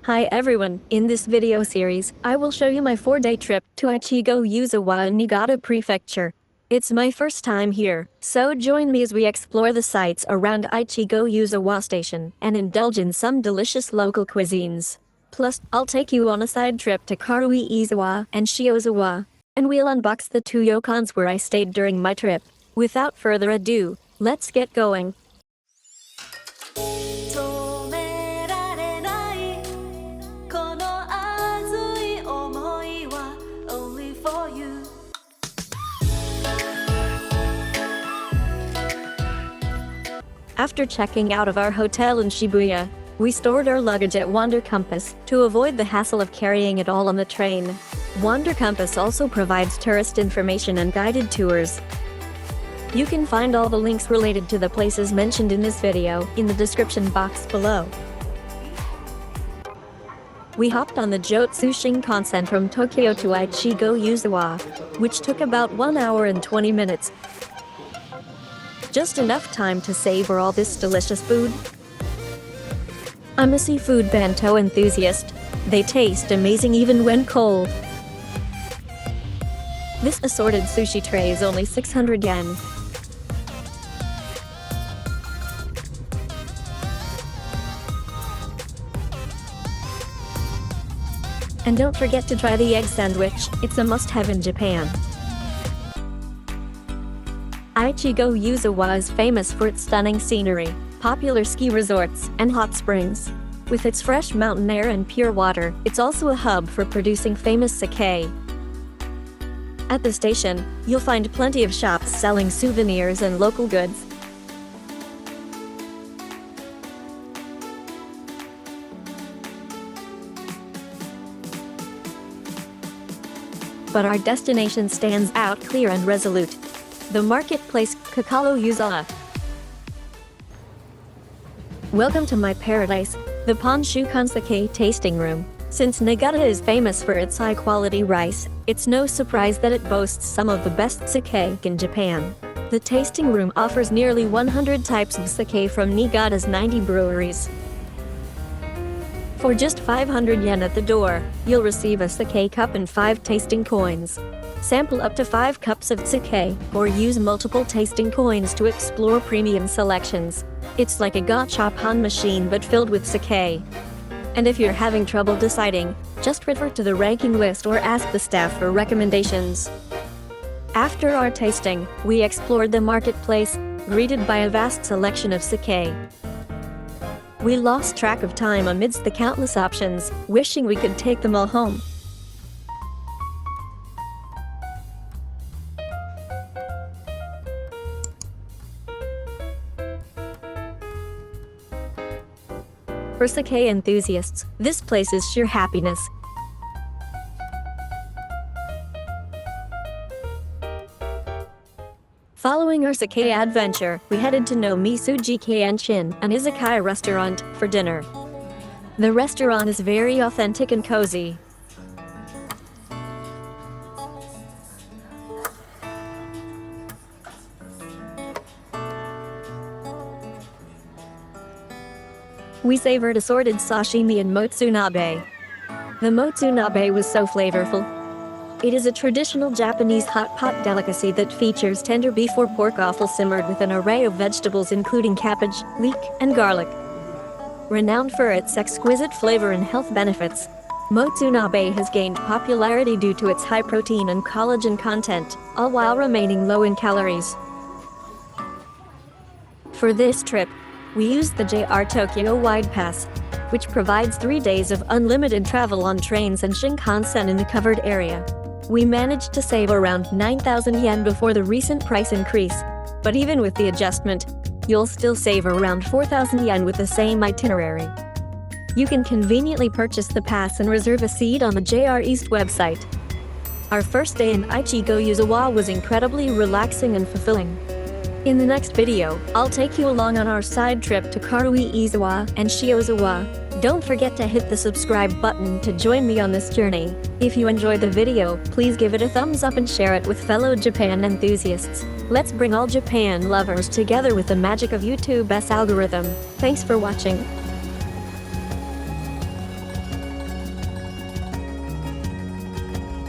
Hi everyone, in this video series, I will show you my 4-day trip to Echigo Yuzawa in Niigata Prefecture. It's my first time here, so join me as we explore the sights around Echigo Yuzawa Station and indulge in some delicious local cuisines. Plus, I'll take you on a side trip to Karuizawa and Shiozawa, and we'll unbox the 2 ryokans where I stayed during my trip. Without further ado, let's get going. After checking out of our hotel in Shibuya, we stored our luggage at Wonderand Compass to avoid the hassle of carrying it all on the train. Wonderand Compass also provides tourist information and guided tours. You can find all the links related to the places mentioned in this video in the description box below. We hopped on the Jotsu Shinkansen from Tokyo to Echigo Yuzawa, which took about 1 hour and 20 minutes. Just enough time to savor all this delicious food. I'm a seafood bento enthusiast. They taste amazing even when cold. This assorted sushi tray is only 600 yen. And don't forget to try the egg sandwich, it's a must-have in Japan. Echigo Yuzawa is famous for its stunning scenery, popular ski resorts, and hot springs. With its fresh mountain air and pure water, it's also a hub for producing famous sake. At the station, you'll find plenty of shops selling souvenirs and local goods. But our destination stands out clear and resolute. The Marketplace CoCoLo Yuzawa. Welcome to my paradise, theぽんしゅ館sake tasting room. Since Niigata is famous for its high-quality rice, it's no surprise that it boasts some of the best sake in Japan. The tasting room offers nearly 100 types of sake from Niigata's 90 breweries. For just 500 yen at the door, you'll receive a sake cup and 5 tasting coins. Sample up to 5 cups of sake, or use multiple tasting coins to explore premium selections. It's like a gachapon machine but filled with sake. And if you're having trouble deciding, just refer to the ranking list or ask the staff for recommendations. After our tasting, we explored the marketplace, greeted by a vast selection of sake. We lost track of time amidst the countless options, wishing we could take them all home. For sake enthusiasts, this place is sheer happiness. Following our sake adventure, we headed to Nomisugi Kenshin, an Izakaya restaurant, for dinner. The restaurant is very authentic and cozy. We savored assorted sashimi and motsunabe. The motsunabe was so flavorful. It is a traditional Japanese hot pot delicacy that features tender beef or pork offal simmered with an array of vegetables including cabbage, leek, and garlic. Renowned for its exquisite flavor and health benefits, motsunabe has gained popularity due to its high protein and collagen content, all while remaining low in calories. For this trip, we used the JR Tokyo Wide Pass, which provides 3 days of unlimited travel on trains and Shinkansen in the covered area. We managed to save around 9,000 yen before the recent price increase, but even with the adjustment, you'll still save around 4,000 yen with the same itinerary. You can conveniently purchase the pass and reserve a seat on the JR East website. Our first day in Echigo Yuzawa was incredibly relaxing and fulfilling. In the next video, I'll take you along on our side trip to Karuizawa and Shiozawa. Don't forget to hit the subscribe button to join me on this journey. If you enjoyed the video, please give it a thumbs up and share it with fellow Japan enthusiasts. Let's bring all Japan lovers together with the magic of YouTube's algorithm. Thanks for watching.